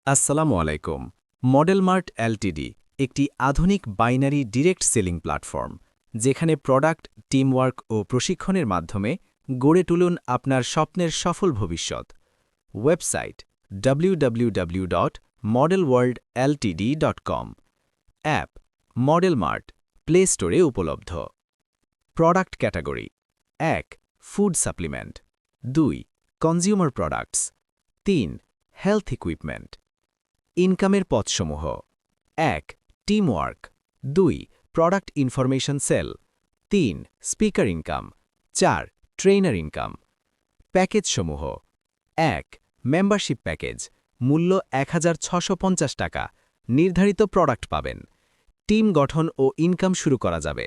আসসালামু আলাইকুম। Model mart LTD একটি আধুনিক বাইনারি ডিরেক্ট সেলিং প্ল্যাটফর্ম, যেখানে প্রোডাক্ট, টিমওয়ার্ক ও প্রশিক্ষণের মাধ্যমে গড়ে তুলুন আপনার স্বপ্নের সফল ভবিষ্যৎ। Website www.modelworldltd.com। App model mart play স্টোরে উপলব্ধ। Product category: ১. Food supplement, ২. Consumer products, ৩. Health equipment. ইনকামের পথসমূহ: ১. Teamwork, ২. Product information sale, ৩. Speaker income, ৪. Trainer income. প্যাকেজসমূহ: ১. মেম্বারশিপ প্যাকেজ, মূল্য ১,৬৫০ টাকা, নির্ধারিত প্রোডাক্ট পাবেন। টিম গঠন ও ইনকাম শুরু করা যাবে।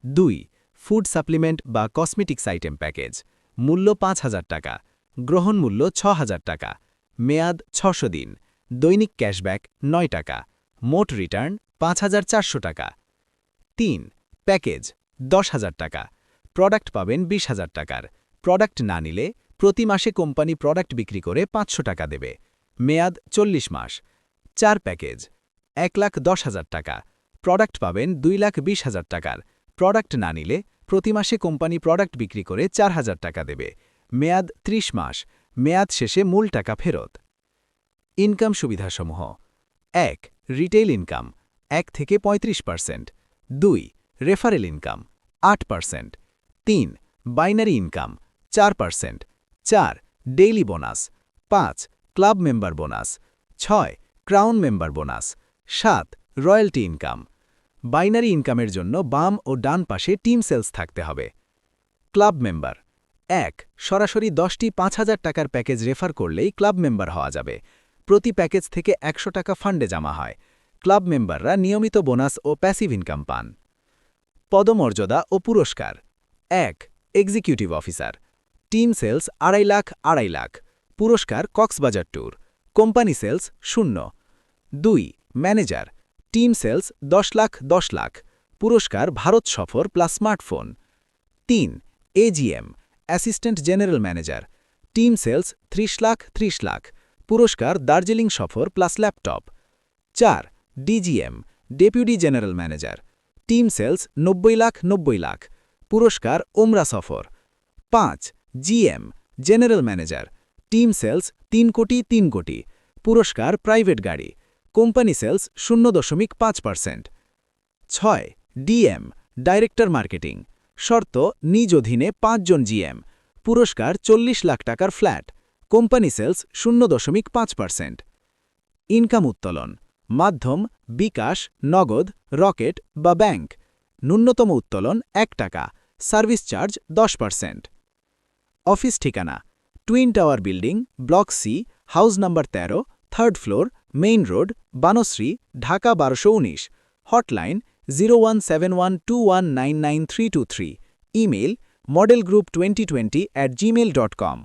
২. ফুড সাপ্লিমেন্ট বা কসমেটিক্স আইটেম প্যাকেজ, মূল্য ৫,০০০ টাকা, গ্রহণ মূল্য ৬,০০০ টাকা, মেয়াদ ৬০০ দিন, দৈনিক ক্যাশব্যাক ৯ টাকা, মোট রিটার্ন ৫,৪০০ টাকা। ৩. প্যাকেজ ১০,০০০ টাকা, প্রোডাক্ট পাবেন ২০,০০০ টাকার, প্রোডাক্ট না নিলে প্রতি মাসে কোম্পানি প্রোডাক্ট বিক্রি করে ৫০০ টাকা দেবে, মেয়াদ ৪০ মাস। ৪. প্যাকেজ ১,১০,০০০ টাকা, প্রোডাক্ট পাবেন ২,২০,০০০ টাকার, প্রোডাক্ট না নিলে প্রতি মাসে কোম্পানি প্রোডাক্ট বিক্রি করে ৪,০০০ টাকা দেবে, মেয়াদ ৩০ মাস, মেয়াদ শেষে মূল টাকা ফেরত। ইনকাম সুবিধাসমূহ: ১. রিটেইল ইনকাম ১ থেকে ৩৫%, ২. Referral income ৮%, ৩. Binary income ৪%, ৪. Daily bonus, ৫. Club member bonus, ৬. Crown member bonus, ৭. Royalty income. Binary ইনকামের জন্য বাম ও ডান পাশে টিম সেলস থাকতে হবে। Club member: ১. সরাসরি ১০টি ৫,০০০ টাকার প্যাকেজ রেফার করলেই ক্লাব মেম্বার হওয়া যাবে। প্রতি প্যাকেজ থেকে ১০০ টাকা ফান্ডে জমা হয়। ক্লাব মেম্বাররা নিয়মিত বোনাস ও প্যাসিভ ইনকাম পান। পদমর্যাদা ও পুরস্কার: ১. এক্সিকিউটিভ অফিসার, টিম সেলস ২.৫ লাখ ২.৫ লাখ, পুরস্কার Cox's Bazar tour, company sales ০। ২. Manager, team sales ১০ lakh ১০ lakh, পুরস্কার ভারত সফর plus smartphone. ৩. AGM, assistant general manager, team sales ৩০ lakh ৩০ lakh, পুরস্কার দার্জিলিং সফর plus laptop. ৪. DGM, deputy general manager, team sales ৯০ lakh ৯০ lakh, পুরস্কার ওমরা সফর। ৫. GM, general manager, team sales ৩ কোটি ৩ কোটি, পুরস্কার প্রাইভেট গাড়ি, কোম্পানি সেলস ০.৫%। ৬. ডিএম, ডাইরেক্টর মার্কেটিং, শর্ত নিজ অধীনে ৫ জন জিএম, পুরস্কার ৪০ লাখ টাকার ফ্ল্যাট, কোম্পানি সেলস ০.৫%। ইনকাম উত্তোলন: মাধ্যম বিকাশ, নগদ, রকেট বা ব্যাংক। ন্যূনতম উত্তোলন ১ টাকা, সার্ভিস চার্জ ১০%। অফিস ঠিকানা: twin tower building, block C, house number ১৩, 3rd floor, main road, Banasree, Dhaka ১২১৯। Hotline 017121999323। Email modelgroup2020@gmail.com।